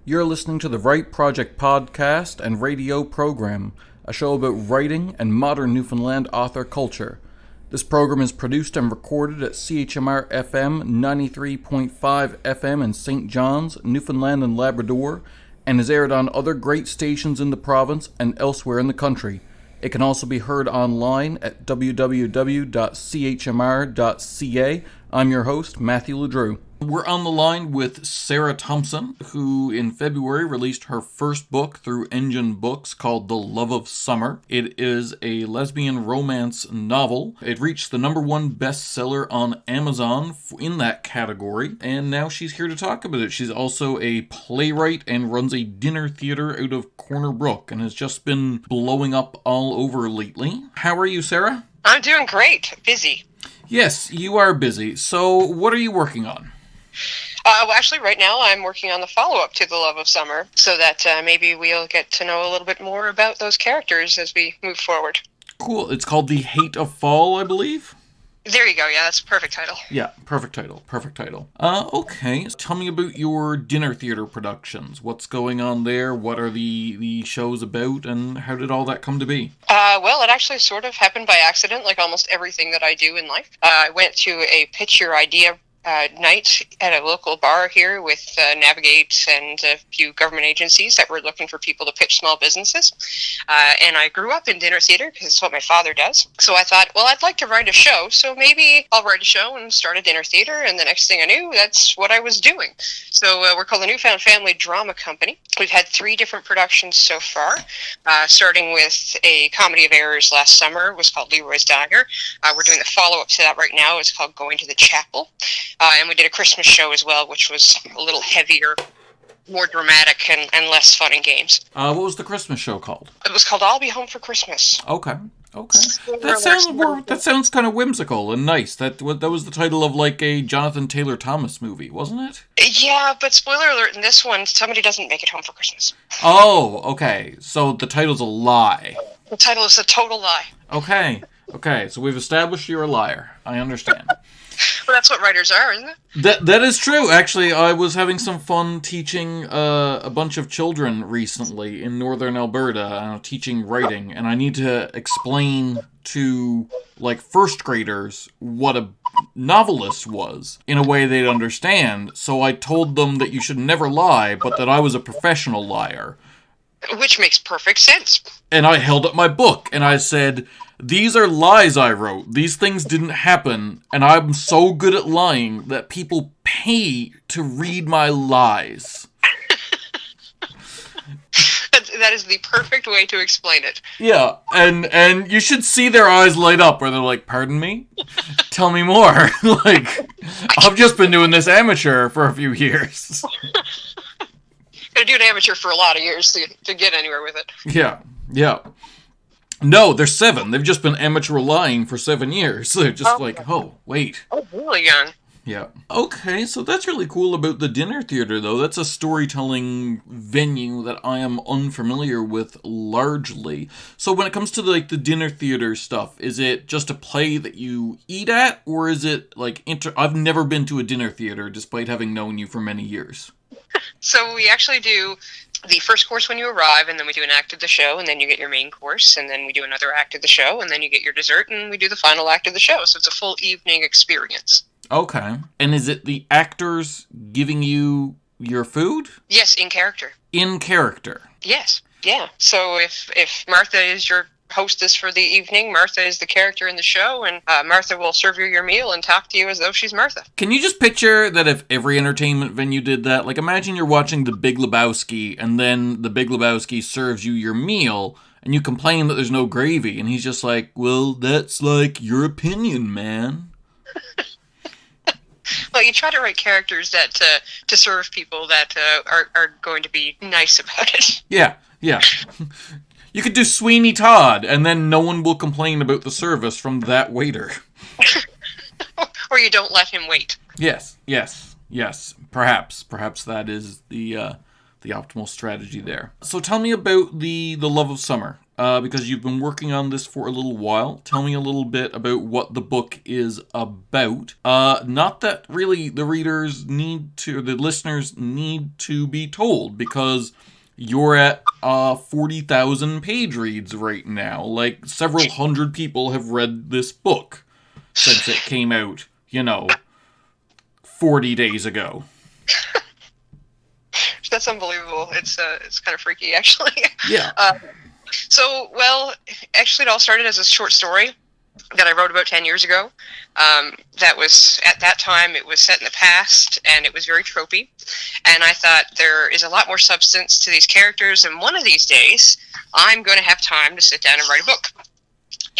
You're listening to the Write Project podcast and radio program, a show about writing and modern Newfoundland author culture. This program is produced and recorded at CHMR FM 93.5 FM in St. John's, Newfoundland and Labrador, and is aired on other great stations in the province and elsewhere in the country. It can also be heard online at www.chmr.ca. I'm your host, Matthew Ledrew. We're on the line with Sarah Thompson, who in February released her first book through Engen Books called The Love of Summer. It is a lesbian romance novel. It reached the #1 bestseller on Amazon in that category, and now she's here to talk about it. She's also a playwright and runs a dinner theater out of Corner Brook and has just been blowing up all over lately. How are you, Sarah? I'm doing great. Busy. Yes, you are busy. So what are you working on? Well, actually, right now I'm working on the follow-up to The Love of Summer, so that maybe we'll get to know a little bit more about those characters as we move forward. Cool. It's called The Hate of Fall, I believe? There you go. Yeah, that's a perfect title. Yeah, perfect title. Okay. Tell me about your dinner theater productions. What's going on there? What are the shows about? And how did all that come to be? Well, it actually sort of happened by accident, like almost everything that I do in life. I went to a pitch your idea night at a local bar here with Navigate and a few government agencies that were looking for people to pitch small businesses. And I grew up in dinner theater because it's what my father does. So I thought, well, I'd like to write a show, so maybe I'll write a show and start a dinner theater. And the next thing I knew, that's what I was doing. So we're called the Newfound Family Drama Company. We've had 3 different productions so far, starting with a comedy of errors last summer. It was called Leroy's Diner. We're doing the follow-up to that right now. It's called Going to the Chapel. And we did a Christmas show as well, which was a little heavier, more dramatic, and less fun and games. What was the Christmas show called? It was called I'll Be Home for Christmas. Okay. That sounds kind of whimsical and nice. That was the title of like a Jonathan Taylor Thomas movie, wasn't it? Yeah, but spoiler alert, in this one, somebody doesn't make it home for Christmas. Oh, okay. So the title's a lie. The title is a total lie. Okay, so we've established you're a liar. I understand. Well, that's what writers are, isn't it? That is true. Actually, I was having some fun teaching a bunch of children recently in northern Alberta, teaching writing, and I need to explain to, like, first graders what a novelist was in a way they'd understand, so I told them that you should never lie, but that I was a professional liar. Which makes perfect sense. And I held up my book, and I said, these are lies I wrote. These things didn't happen, and I'm so good at lying that people pay to read my lies. That is the perfect way to explain it. Yeah, and you should see their eyes light up where they're like, pardon me? Tell me more. Like, I've just been doing this amateur for a few years. Gotta do an amateur for a lot of years to get anywhere with it. Yeah. No, they're 7. They've just been amateur lying for 7 years. They're just wait. Oh, really young. Yeah. Okay, so that's really cool about the dinner theater, though. That's a storytelling venue that I am unfamiliar with largely. So when it comes to the dinner theater stuff, is it just a play that you eat at, or is it like I've never been to a dinner theater despite having known you for many years. So we actually do the first course when you arrive, and then we do an act of the show, and then you get your main course, and then we do another act of the show, and then you get your dessert, and we do the final act of the show. So it's a full evening experience. Okay. And is it the actors giving you your food? Yes, in character. In character? Yes. Yeah. So if Martha is your hostess for the evening, Martha is the character in the show, and Martha will serve you your meal and talk to you as though she's Martha. Can you just picture that if every entertainment venue did that? Like, imagine you're watching The Big Lebowski, and then The Big Lebowski serves you your meal, and you complain that there's no gravy, and he's just like, well, that's like your opinion, man. Well, you try to write characters that to serve people that are going to be nice about it. Yeah. You could do Sweeney Todd, and then no one will complain about the service from that waiter. Or you don't let him wait. Yes. Perhaps that is the optimal strategy there. So tell me about the Love of Summer. because you've been working on this for a little while. Tell me a little bit about what the book is about. Not that really the listeners need to be told, because you're at 40,000 page reads right now. Like, several hundred people have read this book since it came out, 40 days ago. That's unbelievable. It's kind of freaky, actually. Yeah. Actually, it all started as a short story that I wrote about 10 years ago. That was, at that time, it was set in the past, and it was very tropey. And I thought, there is a lot more substance to these characters, and one of these days, I'm going to have time to sit down and write a book.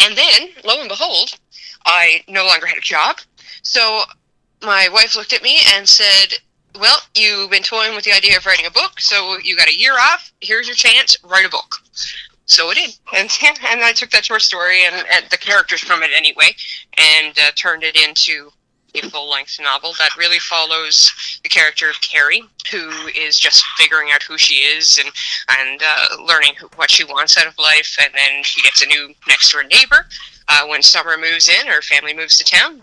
And then, lo and behold, I no longer had a job. So my wife looked at me and said, well, you've been toying with the idea of writing a book, so you got a year off. Here's your chance. Write a book. So I did. And I took that short story and the characters from it anyway, and turned it into a full-length novel that really follows the character of Carrie, who is just figuring out who she is and learning what she wants out of life. And then she gets a new next-door neighbor. When Summer moves in, her family moves to town.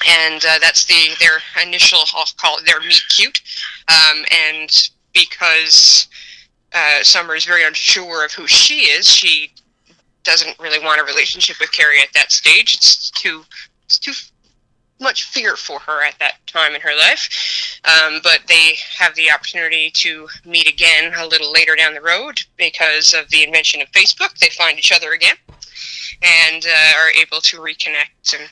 And that's their initial, I'll call it their meet cute. And because Summer is very unsure of who she is, she doesn't really want a relationship with Carrie at that stage. It's too much fear for her at that time in her life. But they have the opportunity to meet again a little later down the road because of the invention of Facebook. They find each other again and are able to reconnect. And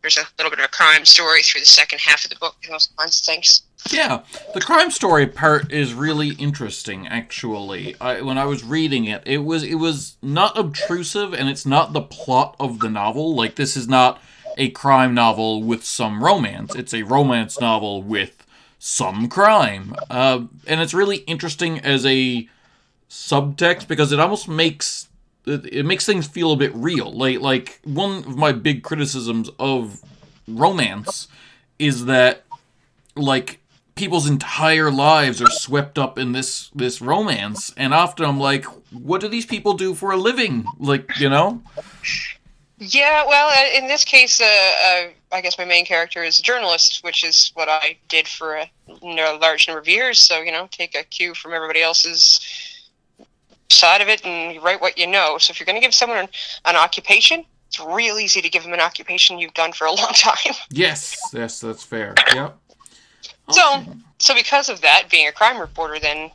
there's a little bit of a crime story through the second half of the book and those kinds of things. Yeah, the crime story part is really interesting, actually. When I was reading it, it was not obtrusive, and it's not the plot of the novel. Like, this is not a crime novel with some romance. It's a romance novel with some crime. And it's really interesting as a subtext, because it almost makes things feel a bit real. Like one of my big criticisms of romance is that, like, people's entire lives are swept up in this romance, and often I'm like, what do these people do for a living? Yeah, well, in this case, I guess my main character is a journalist, which is what I did for a large number of years. So, take a cue from everybody else's side of it and you write what you know. So if you're going to give someone an occupation, it's real easy to give them an occupation you've done for a long time. Yes, that's fair. Yep. Okay. So because of that, being a crime reporter then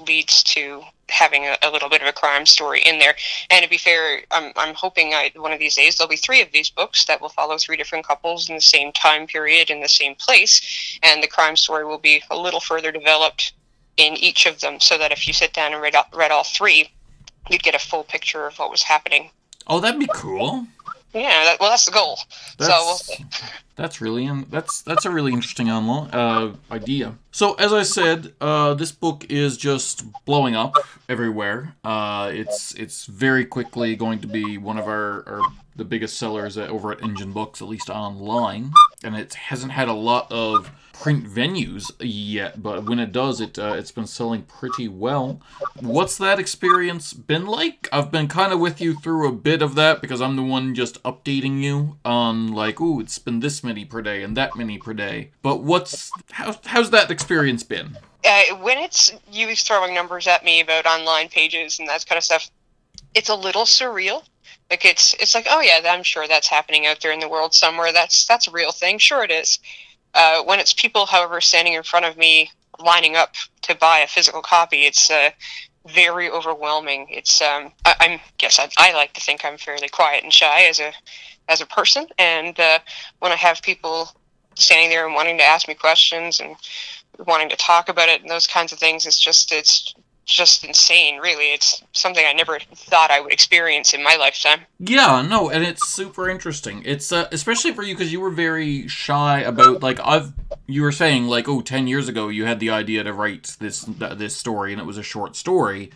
leads to having a little bit of a crime story in there. And to be fair, I'm hoping one of these days there'll be 3 of these books that will follow 3 different couples in the same time period in the same place, and the crime story will be a little further developed in each of them, so that if you sit down and read all 3, you'd get a full picture of what was happening. Oh, that'd be cool. Yeah, that's the goal. That's a really interesting idea. So, as I said, this book is just blowing up everywhere. It's very quickly going to be one of the biggest sellers over at Engen Books, at least online. And it hasn't had a lot of print venues yet, but when it does, it's been selling pretty well. What's that experience been like? I've been kind of with you through a bit of that, because I'm the one just updating you on, like, ooh, it's been this many per day and that many per day. But how's that experience been? When it's you throwing numbers at me about online pages and that kind of stuff, it's a little surreal. Like, it's like, oh yeah, I'm sure that's happening out there in the world somewhere. That's a real thing. Sure it is. When it's people, however, standing in front of me, lining up to buy a physical copy, it's very overwhelming. It's I like to think I'm fairly quiet and shy as a person, and when I have people standing there and wanting to ask me questions and wanting to talk about it and those kinds of things, it's just insane, really. It's something I never thought I would experience in my lifetime. Yeah, no, and it's super interesting. It's especially for you, because you were very shy about, like, you were saying, like, 10 years ago you had the idea to write this story, and it was a short story,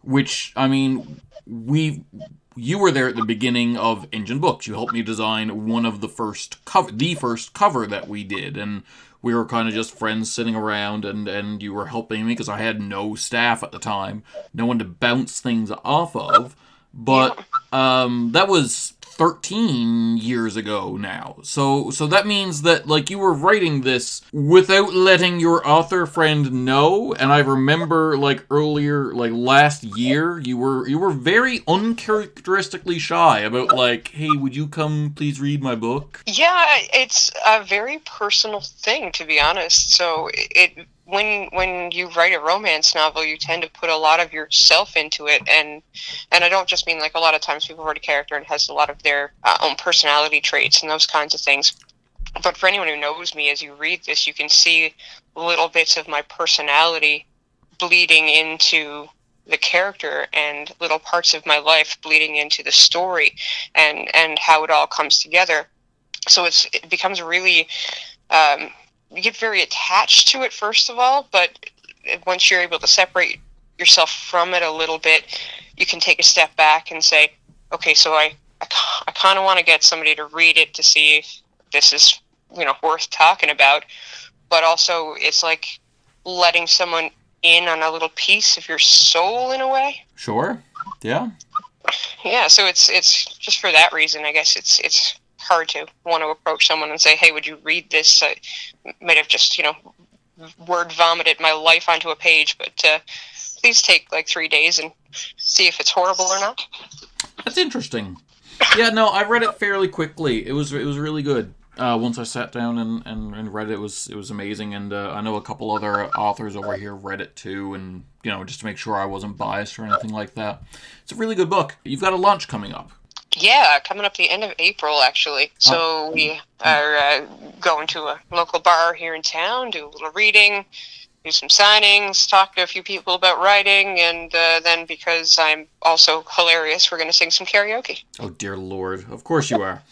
which, I mean, you were there at the beginning of Engen Books. You helped me design one of the first cover that we did, and we were kind of just friends sitting around, and you were helping me because I had no staff at the time, no one to bounce things off of. but that was 13 years ago now. So that means that, like, you were writing this without letting your author friend know. And I remember, like, earlier, like, last year, you were very uncharacteristically shy about, like, hey, would you come please read my book? Yeah, it's a very personal thing, to be honest. So when you write a romance novel, you tend to put a lot of yourself into it, and I don't just mean, like, a lot of times people write a character and has a lot of their own personality traits and those kinds of things. But for anyone who knows me, as you read this, you can see little bits of my personality bleeding into the character, and little parts of my life bleeding into the story, and how it all comes together. So it becomes really, you get very attached to it, first of all, but once you're able to separate yourself from it a little bit, you can take a step back and say, okay, so I kind of want to get somebody to read it to see if this is, worth talking about, but also it's like letting someone in on a little piece of your soul, in a way. Sure. Yeah. Yeah, so it's just for that reason, I guess it's hard to want to approach someone and say, hey, would you read this? I might have just, word vomited my life onto a page, but please take like 3 days and see if it's horrible or not. That's interesting. Yeah, no, I read it fairly quickly. It was really good. Once I sat down and read it, it was amazing. And I know a couple other authors over here read it too, and just to make sure I wasn't biased or anything like that. It's a really good book. You've got a launch coming up. Yeah, coming up the end of April, actually. So we are going to a local bar here in town, do a little reading, do some signings, talk to a few people about writing, and then, because I'm also hilarious, we're going to sing some karaoke. Oh, dear Lord. Of course you are.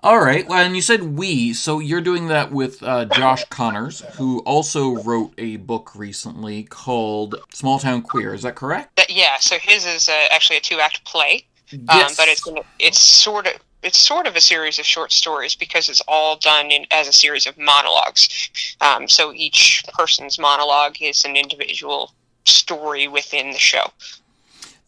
All right, well, and you said we, so you're doing that with Josh Connors, who also wrote a book recently called Small Town Queer. Is that correct? Yeah, so his is actually a 2-act play, yes. But it's sort of a series of short stories, because it's all done as a series of monologues. So each person's monologue is an individual story within the show.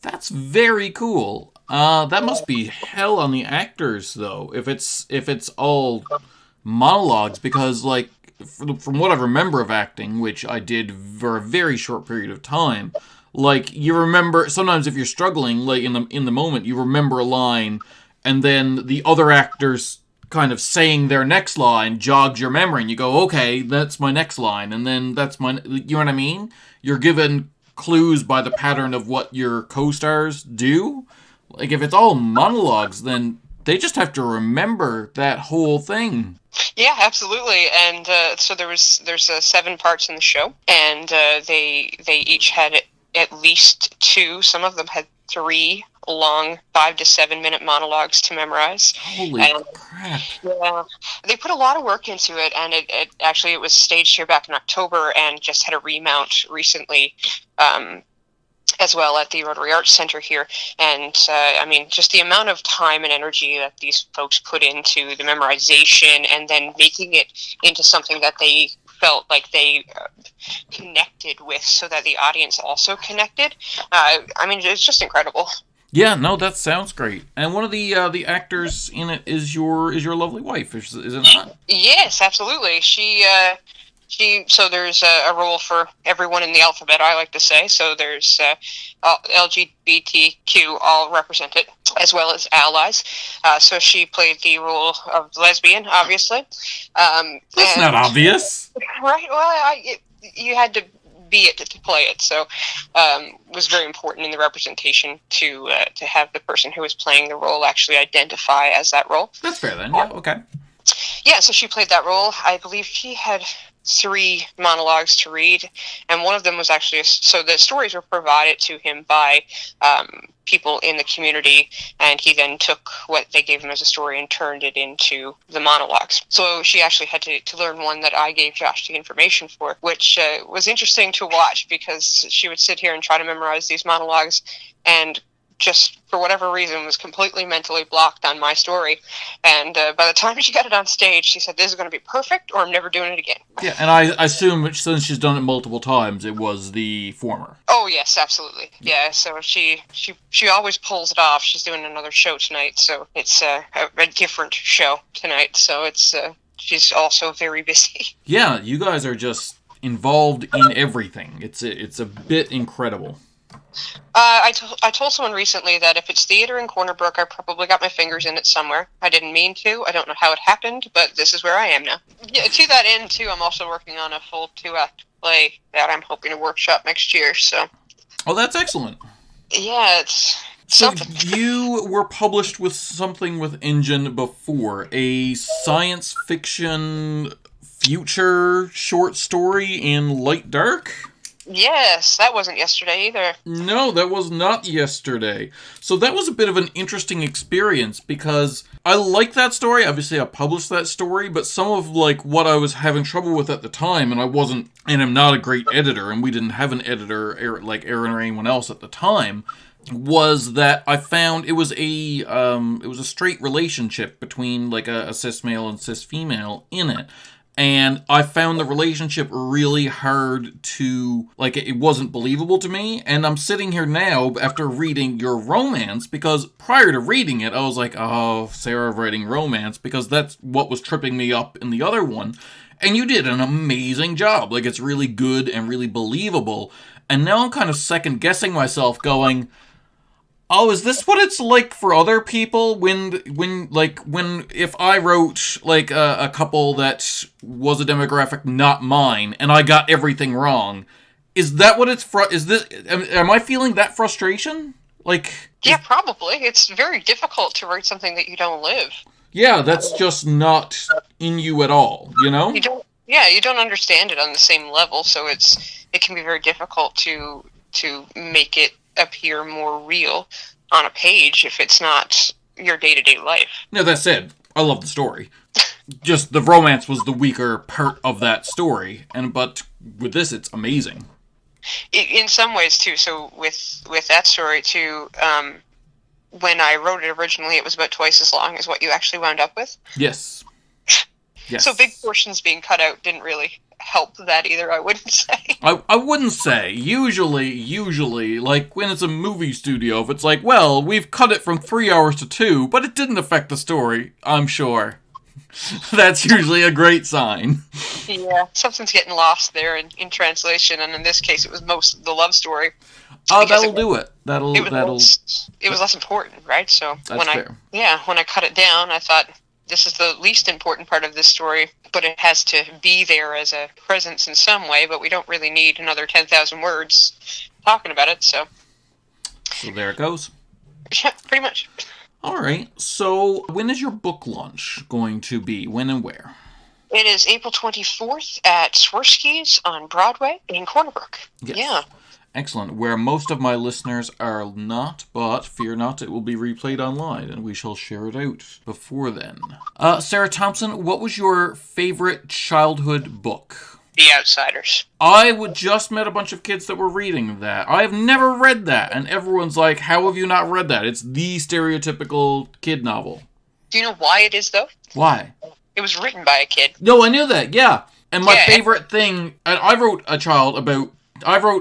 That's very cool. That must be hell on the actors, though, if it's all monologues, because, like, from what I remember of acting, which I did for a very short period of time, like, you remember, sometimes if you're struggling, like, in the moment, you remember a line, and then the other actors kind of saying their next line jogs your memory, and you go, okay, that's my next line, and then that's my, you know what I mean? You're given clues by the pattern of what your co-stars do. Like, if it's all monologues, then they just have to remember that whole thing. Yeah, absolutely. And so there's 7 parts in the show, and they each had at least 2. Some of them had 3 long 5 to 7 minute monologues to memorize. Holy crap! Yeah, they put a lot of work into it, and it was staged here back in October, and just had a remount recently. As well at the Rotary Arts Center here. And, just the amount of time and energy that these folks put into the memorization, and then making it into something that they felt like they connected with, so that the audience also connected. It's just incredible. Yeah, no, that sounds great. And one of the actors in it is your lovely wife, is it not? Yes, absolutely. So there's a role for everyone in the alphabet, I like to say. So there's LGBTQ all represented, as well as allies. So she played the role of Lesbian, obviously. That's not obvious. Right? Well, you had to be it to play it. So it was very important in the representation to have the person who was playing the role actually identify as that role. That's fair then, yeah, okay. Yeah, so she played that role. I believe she had 3 monologues to read, and one of them was actually so the stories were provided to him by people in the community, and he then took what they gave him as a story and turned it into the monologues. So she actually had to learn one that I gave Josh the information for, which was interesting to watch, because she would sit here and try to memorize these monologues, and just for whatever reason was completely mentally blocked on my story. And by the time she got it on stage, she said, this is going to be perfect, or I'm never doing it again. Yeah, and I assume since she's done it multiple times, it was the former. Oh, yes, absolutely. Yeah, so she always pulls it off. She's doing another show tonight, so it's a different show tonight. So it's she's also very busy. Yeah, you guys are just involved in everything. It's a bit incredible. I told someone recently that if it's theater in Corner Brook, I probably got my fingers in it somewhere. I didn't mean to. I don't know how it happened, but this is where I am now. Yeah, to that end, too, I'm also working on a full 2-act play that I'm hoping to workshop next year. So. Oh, that's excellent. Yeah, it's so something. You were published with something with Engen before, a science fiction future short story in light dark? Yes, that wasn't yesterday either. No, that was not yesterday. So that was a bit of an interesting experience because I like that story. Obviously, I published that story, but some of what I was having trouble with at the time, and I'm not a great editor, and we didn't have an editor like Aaron or anyone else at the time, was that I found it was a straight relationship between a cis male and cis female in it. And I found the relationship really hard to, it wasn't believable to me. And I'm sitting here now after reading your romance, because prior to reading it, I was like, oh, Sarah writing romance, because that's what was tripping me up in the other one. And you did an amazing job. It's really good and really believable. And now I'm kind of second guessing myself going, oh, is this what it's like for other people when if I wrote a couple that was a demographic not mine and I got everything wrong? Is that what am I feeling that frustration? Yeah, probably. It's very difficult to write something that you don't live. Yeah, that's just not in you at all, you know? You don't understand it on the same level, so it can be very difficult to make it appear more real on a page if it's not your day-to-day life. No, that said, I love the story. Just the romance was the weaker part of that story, but with this, it's amazing. In some ways, too. So with that story, too, when I wrote it originally, it was about twice as long as what you actually wound up with. Yes. Yes. So big portions being cut out didn't really help that either, I wouldn't say. I wouldn't say. Usually, when it's a movie studio, if it's well, we've cut it from 3 hours to 2, but it didn't affect the story, I'm sure. That's usually a great sign. Yeah, something's getting lost there in translation, and in this case, it was most of the love story. Oh, that'll do it. It was less important, right? So that's fair. When I cut it down, I thought, this is the least important part of this story, but it has to be there as a presence in some way, but we don't really need another 10,000 words talking about it, so. So there it goes. Yeah, pretty much. All right, so when is your book launch going to be? When and where? It is April 24th at Swirsky's on Broadway in Corner Brook. Yes. Yeah. Excellent. Where most of my listeners are not, but fear not, it will be replayed online, and we shall share it out before then. Sarah Thompson, what was your favorite childhood book? The Outsiders. I just met a bunch of kids that were reading that. I have never read that, and everyone's like, how have you not read that? It's the stereotypical kid novel. Do you know why it is, though? Why? It was written by a kid. No, I knew that, yeah. And my favorite thing, I wrote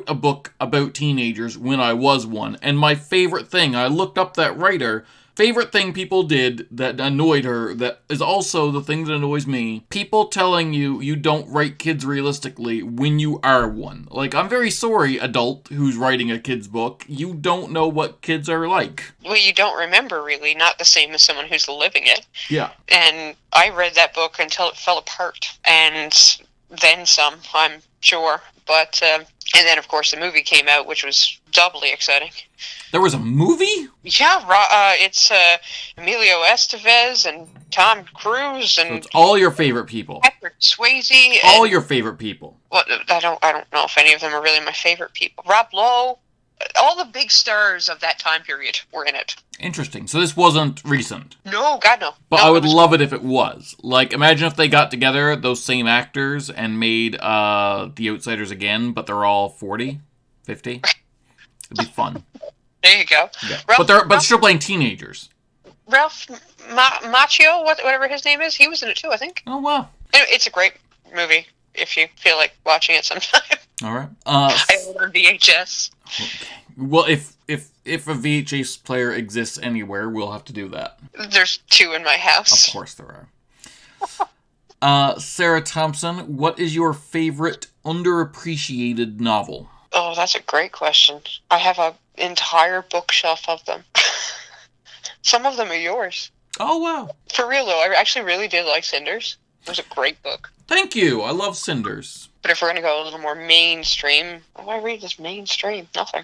a book about teenagers when I was one, and my favorite thing, I looked up that writer, favorite thing people did that annoyed her, that is also the thing that annoys me, people telling you don't write kids realistically when you are one. I'm very sorry, adult who's writing a kid's book, you don't know what kids are like. Well, you don't remember, really, not the same as someone who's living it. Yeah. And I read that book until it fell apart, and then some, I'm sure, but, and then, of course, the movie came out, which was doubly exciting. There was a movie? Yeah, it's Emilio Estevez and Tom Cruise and... So it's all your favorite people. Patrick Swayze. All your favorite people. Well, I don't know if any of them are really my favorite people. Rob Lowe. All the big stars of that time period were in it. Interesting. So this wasn't recent? No, God, no. But I would love it if it was. Imagine if they got together, those same actors, and made The Outsiders again, but they're all 40, 50. It'd be fun. There you go. Yeah. But they're still playing teenagers. Ralph Macchio, whatever his name is, he was in it too, I think. Oh, wow. It's a great movie if you feel like watching it sometime. All right. I own it on VHS. Okay. Well, if a VHS player exists anywhere, we'll have to do that. There's 2 in my house. Of course there are. Sarah Thompson, what is your favorite underappreciated novel? Oh, that's a great question. I have an entire bookshelf of them. Some of them are yours. Oh, wow. For real, though, I actually really did like Cinders. It was a great book. Thank you. I love Cinders. But if we're going to go a little more mainstream, what do I read this mainstream? Nothing.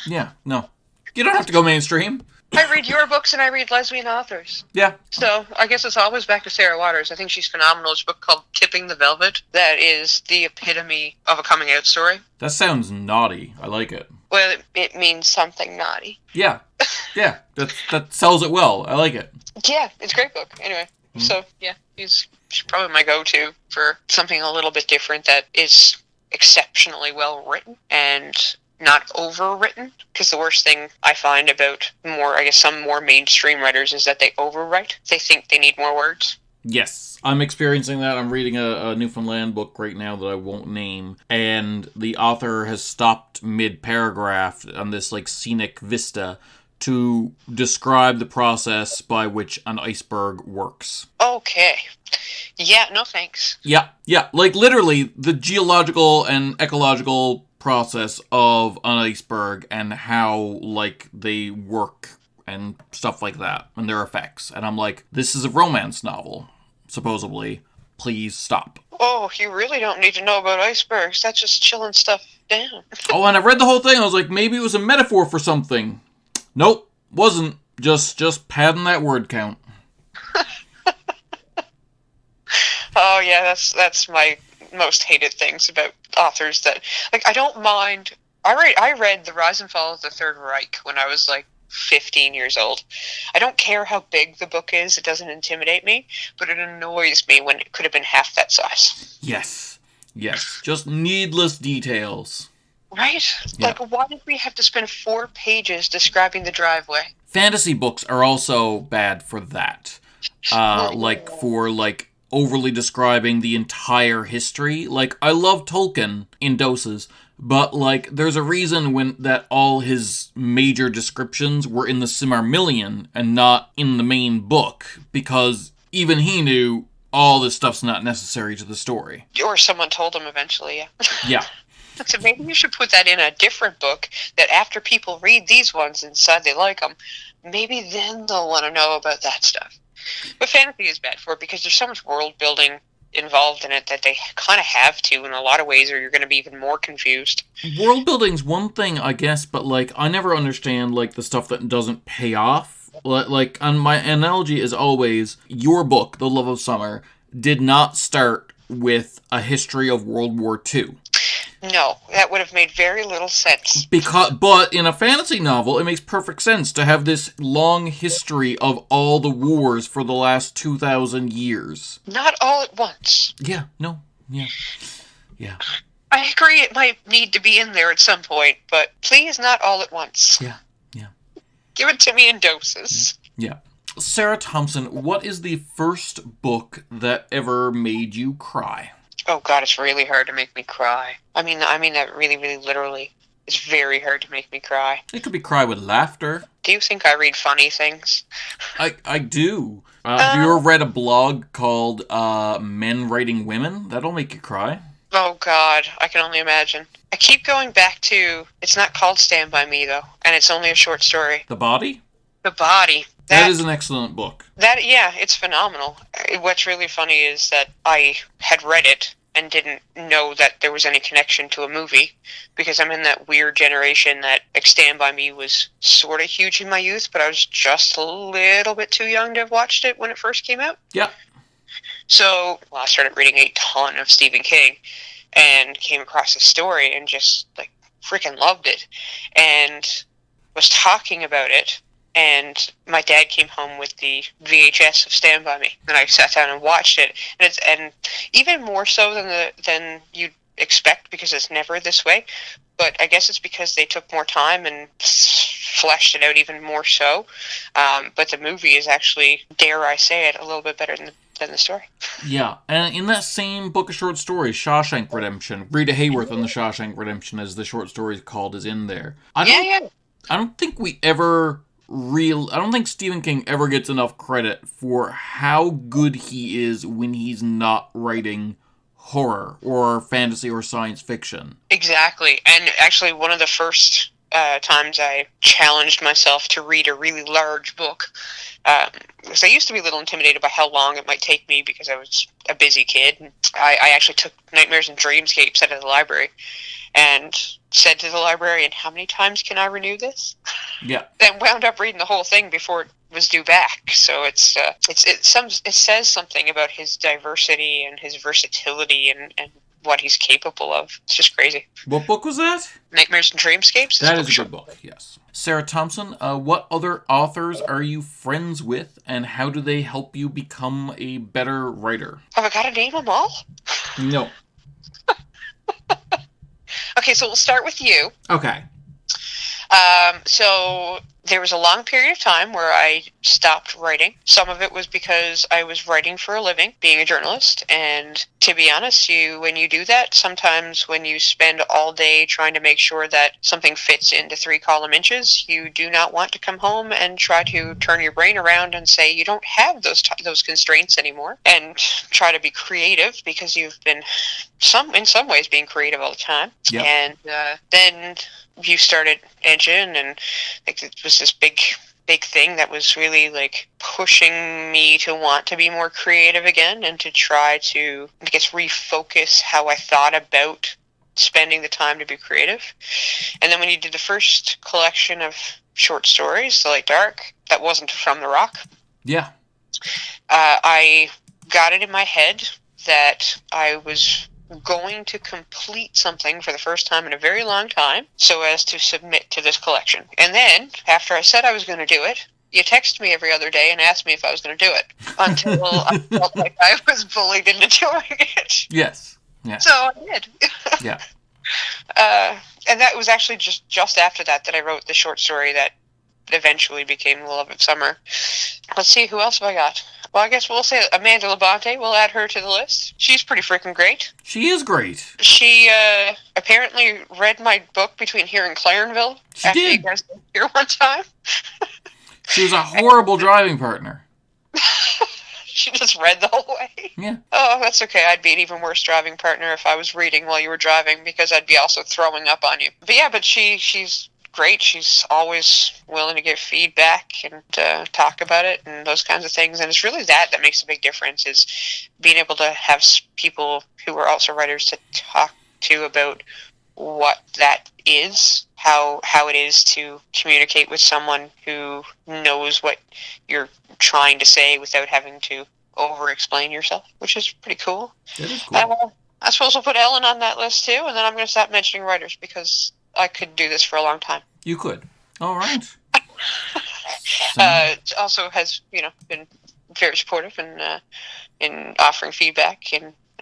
Yeah, no. You don't have to go mainstream. I read your books and I read lesbian authors. Yeah. So I guess it's always back to Sarah Waters. I think she's phenomenal. There's a book called Tipping the Velvet that is the epitome of a coming out story. That sounds naughty. I like it. Well, it means something naughty. Yeah. Yeah. That sells it well. I like it. Yeah, it's a great book. Anyway, So yeah, she's probably my go-to for something a little bit different that is exceptionally well written and not overwritten, because the worst thing I find about some more mainstream writers is that they overwrite. They think they need more words. Yes, I'm experiencing that. I'm reading a Newfoundland book right now that I won't name, and the author has stopped mid-paragraph on this scenic vista to describe the process by which an iceberg works. Okay. Yeah, no thanks. Yeah, literally the geological and ecological process of an iceberg and how they work and stuff like that and their effects. And I'm like, this is a romance novel, supposedly. Please stop. Oh, you really don't need to know about icebergs. That's just chilling stuff down. Oh, and I read the whole thing. I was like, maybe it was a metaphor for something. Nope, wasn't. Just padding that word count. Oh yeah, that's my most hated things about authors. That I don't mind. I read The Rise and Fall of the Third Reich when I was 15 years old. I don't care how big the book is; it doesn't intimidate me. But it annoys me when it could have been half that size. Yes, just needless details. Right? Yeah. Why did we have to spend 4 pages describing the driveway? Fantasy books are also bad for that. For overly describing the entire history. I love Tolkien in doses, but there's a reason that all his major descriptions were in the Silmarillion and not in the main book, because even he knew all this stuff's not necessary to the story. Or someone told him eventually, yeah. Yeah. So maybe you should put that in a different book, that after people read these ones and decide they like them, maybe then they'll want to know about that stuff. But fantasy is bad for it because there's so much world building involved in it that they kind of have to in a lot of ways, or you're going to be even more confused. World building's one thing, I guess, but I never understand the stuff that doesn't pay off. And my analogy is always, your book, The Love of Summer, did not start with a history of World War II. No, that would have made very little sense. But in a fantasy novel, it makes perfect sense to have this long history of all the wars for the last 2,000 years. Not all at once. Yeah, no, yeah. I agree it might need to be in there at some point, but please not all at once. Yeah. Give it to me in doses. Yeah. Sarah Thompson, what is the first book that ever made you cry? Oh God, it's really hard to make me cry. I mean that really, really literally. It's very hard to make me cry. It could be cry with laughter. Do you think I read funny things? I do. Have you ever read a blog called Men Writing Women? That'll make you cry. Oh God, I can only imagine. I keep going back to, it's not called Stand By Me though, and it's only a short story. The Body? The Body. That is an excellent book. Yeah, it's phenomenal. What's really funny is that I had read it and didn't know that there was any connection to a movie, because I'm in that weird generation that Stand By Me was sort of huge in my youth, but I was just a little bit too young to have watched it when it first came out. Yeah. So I started reading a ton of Stephen King and came across this story and just freaking loved it and was talking about it. And my dad came home with the VHS of Stand By Me, and I sat down and watched it. And even more so than you'd expect, because it's never this way. But I guess it's because they took more time and fleshed it out even more so. But the movie is actually, dare I say it, a little bit better than than the story. Yeah, and in that same book of short stories, Shawshank Redemption, Rita Hayworth in the Shawshank Redemption, as the short story is called, is in there. I don't think I don't think Stephen King ever gets enough credit for how good he is when he's not writing horror or fantasy or science fiction. Exactly. And actually, one of the first times I challenged myself to read a really large book, because I used to be a little intimidated by how long it might take me because I was a busy kid. I actually took Nightmares and Dreamscapes out of the library and said to the librarian, how many times can I renew this? Yeah. And wound up reading the whole thing before it was due back. So it says something about his diversity and his versatility and what he's capable of. It's just crazy. What book was that? Nightmares and Dreamscapes. That is a good book, yes. Sarah Thompson, what other authors are you friends with, and how do they help you become a better writer? Have I got to name them all? No. Okay, so we'll start with you. Okay. So there was a long period of time where I stopped writing. Some of it was because I was writing for a living, being a journalist. And to be honest, when you do that, sometimes when you spend all day trying to make sure that something fits into 3 column inches, you do not want to come home and try to turn your brain around and say you don't have those constraints anymore, and try to be creative, because you've been in some ways being creative all the time. Yep. And then you started Engen, and like, it was this big thing that was really like pushing me to want to be more creative again, and to try to, I guess, refocus how I thought about spending the time to be creative. And then when you did the first collection of short stories, The Light Dark, that wasn't From the Rock. Yeah. I got it in my head that I was going to complete something for the first time in a very long time, so as to submit to this collection. And then, after I said I was going to do it, you text me every other day and asked me if I was going to do it, until I felt like I was bullied into doing it. Yes. Yeah. So I did. Yeah. And that was actually just after that I wrote the short story that eventually became The Love of Summer. Let's see, who else have I got? Well, I guess we'll say Amanda Labonte. We'll add her to the list. She's pretty freaking great. She is great. She apparently read my book between here and Clarenville. She after did. You guys were here one time. She was a horrible driving partner. She just read the whole way. Yeah. Oh, that's okay. I'd be an even worse driving partner if I was reading while you were driving, because I'd be also throwing up on you. But she's great. She's always willing to give feedback and talk about it and those kinds of things. And it's really that makes a big difference, is being able to have people who are also writers to talk to about what that is, how it is to communicate with someone who knows what you're trying to say without having to over-explain yourself, which is pretty cool. That is cool. I suppose we'll put Ellen on that list too, and then I'm going to stop mentioning writers, because I could do this for a long time. You could. All right. Also has, been very supportive in offering feedback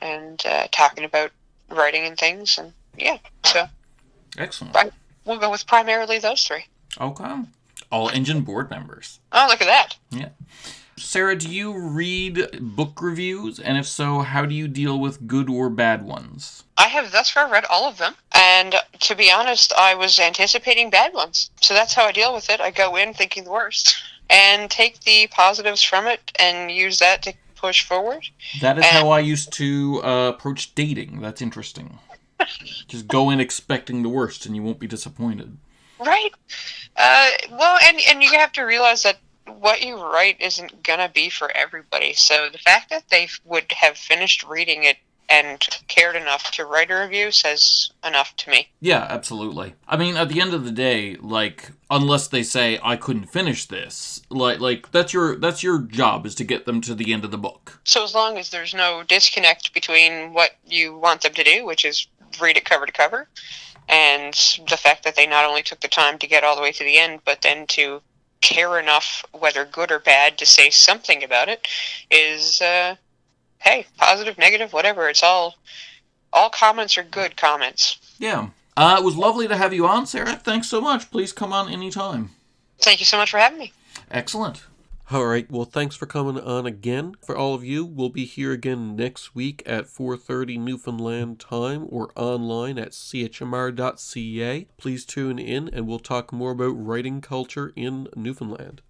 and talking about writing and things, and yeah, so. Excellent. We'll go with primarily those 3. Okay. All Engen board members. Oh, look at that. Yeah. Sarah, do you read book reviews? And if so, how do you deal with good or bad ones? I have thus far read all of them. And to be honest, I was anticipating bad ones. So that's how I deal with it. I go in thinking the worst and take the positives from it and use that to push forward. That is how I used to approach dating. That's interesting. Just go in expecting the worst and you won't be disappointed. Right. Well, and you have to realize that what you write isn't going to be for everybody. So the fact that they would have finished reading it and cared enough to write a review says enough to me. Yeah, absolutely. I mean, at the end of the day, like, unless they say, I couldn't finish this, like that's your job, is to get them to the end of the book. So as long as there's no disconnect between what you want them to do, which is read it cover to cover, and the fact that they not only took the time to get all the way to the end, but then to care enough, whether good or bad, to say something about it, is, hey, positive, negative, whatever. It's all comments are good comments. Yeah. It was lovely to have you on, Sarah. Thanks so much. Please come on anytime. Thank you so much for having me. Excellent. All right, well, thanks for coming on again. For all of you, we'll be here again next week at 4:30 Newfoundland time or online at chmr.ca. Please tune in and we'll talk more about writing culture in Newfoundland.